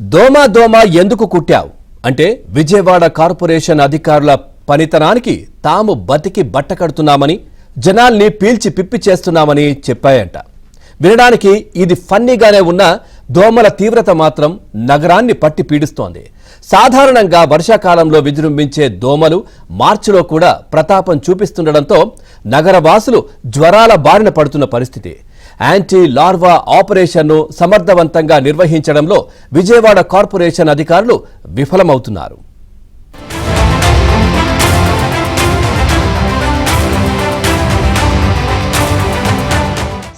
దోమ దోమ ఎందుకు కుట్టావు అంటే విజయవాడ కార్పొరేషన్ అధికారుల పనితనానికి తాము బతికి బట్టకడుతున్నామని జనాల్ని పీల్చి పిప్పి చేస్తున్నామని చెప్పాయంట. వినడానికి ఇది ఫన్నీగానే ఉన్న దోమల తీవ్రత మాత్రం నగరాన్ని పట్టి పీడిస్తోంది. సాధారణంగా వర్షాకాలంలో విజృంభించే దోమలు మార్చిలో కూడా ప్రతాపం చూపిస్తుండటంతో నగరవాసులు జ్వరాల బారిన పడుతున్న పరిస్థితి. యాంటీ లార్వా ఆపరేషన్ను సమర్థవంతంగా నిర్వహించడంలో విజయవాడ కార్పొరేషన్ అధికారులు విఫలమవుతున్నారు.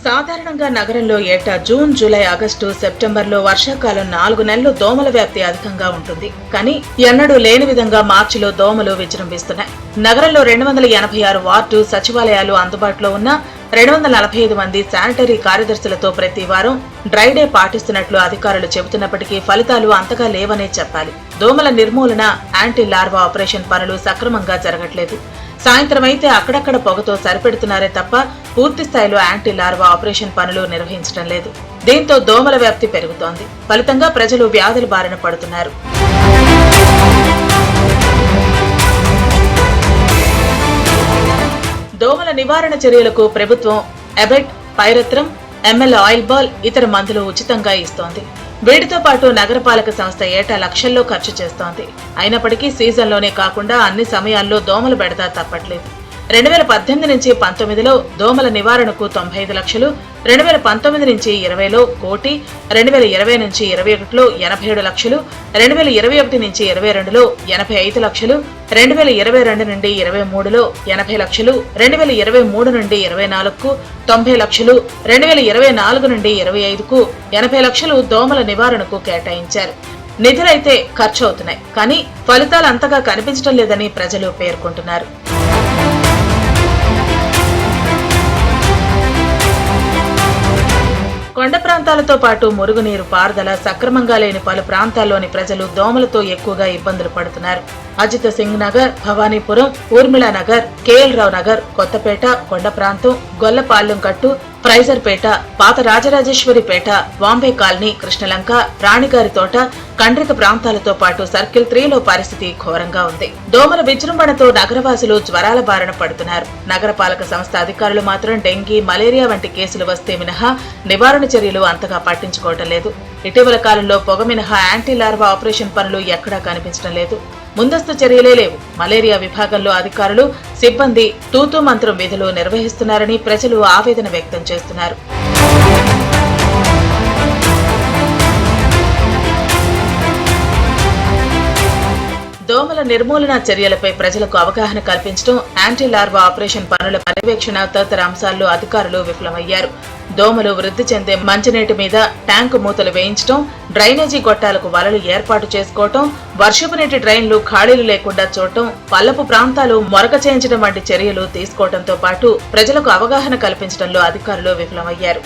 సాధారణంగా నగరంలో ఏటా జూన్, జూలై, ఆగస్టు, సెప్టెంబర్లో వర్షాకాలం 4 నెలలు దోమల వ్యాప్తి అధికంగా ఉంటుంది. కానీ ఎన్నడూ లేని విధంగా మార్చిలో దోమలు విజృంభిస్తున్నాయి. నగరంలో 286 వార్డు సచివాలయాలు అందుబాటులో ఉన్న 245 మంది శానిటరీ కార్యదర్శులతో ప్రతి వారం డ్రై డే పాటిస్తున్నట్లు అధికారులు చెబుతున్నప్పటికీ ఫలితాలు అంతగా లేవనే చెప్పాలి. దోమల నిర్మూలన, యాంటీ లార్వా ఆపరేషన్ పనులు సక్రమంగా జరగట్లేదు. సాయంత్రం అయితే అక్కడక్కడ పొగతో సరిపెడుతున్నారే తప్ప పూర్తి స్థాయిలో యాంటీ లార్వా ఆపరేషన్ పనులు నిర్వహించడం లేదు. దీంతో దోమల వ్యాప్తి పెరుగుతోంది. ఫలితంగా ప్రజలు వ్యాధుల బారిన పడుతున్నారు. దోమల నివారణ చర్యలకు ప్రభుత్వం ఎబెట్, పైరత్రం, ఎంఎల్ ఆయిల్ బాల్, ఇతర మందులు ఉచితంగా ఇస్తోంది. వీటితో పాటు నగరపాలక సంస్థ ఏటా లక్షల్లో ఖర్చు చేస్తోంది. అయినప్పటికీ సీజన్లోనే కాకుండా అన్ని సమయాల్లో దోమల బెడద తప్పట్లేదు. 2018 నుంచి 19లో దోమల నివారణకు 95 లక్షలు, 2019 నుంచి 20లో 1 కోటి, 2020 నుంచి 21లో 87 లక్షలు, 2021 నుంచి 22లో 85 లక్షలు, 2022 నుండి 23లో 80 లక్షలు, 2023 నుండి 24కు 90 లక్షలు, 2024 నుండి 25కు 80 లక్షలు దోమల నివారణకు కేటాయించారు. నిధులైతే ఖర్చు అవుతున్నాయి, కానీ ఫలితాలు అంతగా కనిపించడం లేదని ప్రజలు పేర్కొంటున్నారు. కొండ ప్రాంతాలతో పాటు మురుగునీరు పారుదల సక్రమంగా లేని పలు ప్రాంతాల్లోని ప్రజలు దోమలతో ఎక్కువగా ఇబ్బందులు పడుతున్నారు. అజిత్ సింగ్ నగర్, భవానీపురం, ఊర్మిళా నగర్, కేఎల్ రావు నగర్, కొత్తపేట, కొండ ప్రాంతం, గొల్లపాలెం కట్టు, ప్రైజర్పేట, పాత రాజరాజేశ్వరిపేట, బాంబే కాలనీ, కృష్ణలంక, రాణిగారి తోట, కండ్రిక ప్రాంతాలతో పాటు సర్కిల్ 3లో పరిస్థితి ఘోరంగా ఉంది. దోమల విజృంభణతో నగరవాసులు జ్వరాల బారిన పడుతున్నారు. నగరపాలక సంస్థ అధికారులు మాత్రం డెంగీ, మలేరియా వంటి కేసులు వస్తే మినహా నివారణ చర్యలు అంతగా పట్టించుకోవటం లేదు. ఇటీవల కాలంలో పొగ మినహా యాంటీ లార్వా ఆపరేషన్ పనులు ఎక్కడా కనిపించడం లేదు. ముందస్తు చర్యలే లేవు. మలేరియా విభాగంలో అధికారులు, సిబ్బంది తూతూ మంత్రం విధులు నిర్వహిస్తున్నారని ప్రజలు ఆవేదన వ్యక్తం చేస్తున్నారు. దోమల నిర్మూలన చర్యలపై ప్రజలకు అవగాహన కల్పించడం, యాంటీ లార్వా ఆపరేషన్ పనుల పర్యవేక్షణ తదితర అంశాల్లో అధికారులు విఫలమయ్యారు. దోమలు వృద్ధి చెందే మంచినీటి మీద ట్యాంకు మూతలు వేయించడం, డ్రైనేజీ గొట్టాలకు వలలు ఏర్పాటు చేసుకోవటం, వర్షపు నీటి డ్రైన్లు ఖాళీలు లేకుండా చూడటం, పల్లపు ప్రాంతాలు మొరక చేయించడం వంటి చర్యలు తీసుకోవడంతో పాటు ప్రజలకు అవగాహన కల్పించడంలో అధికారులు విఫలమయ్యారు.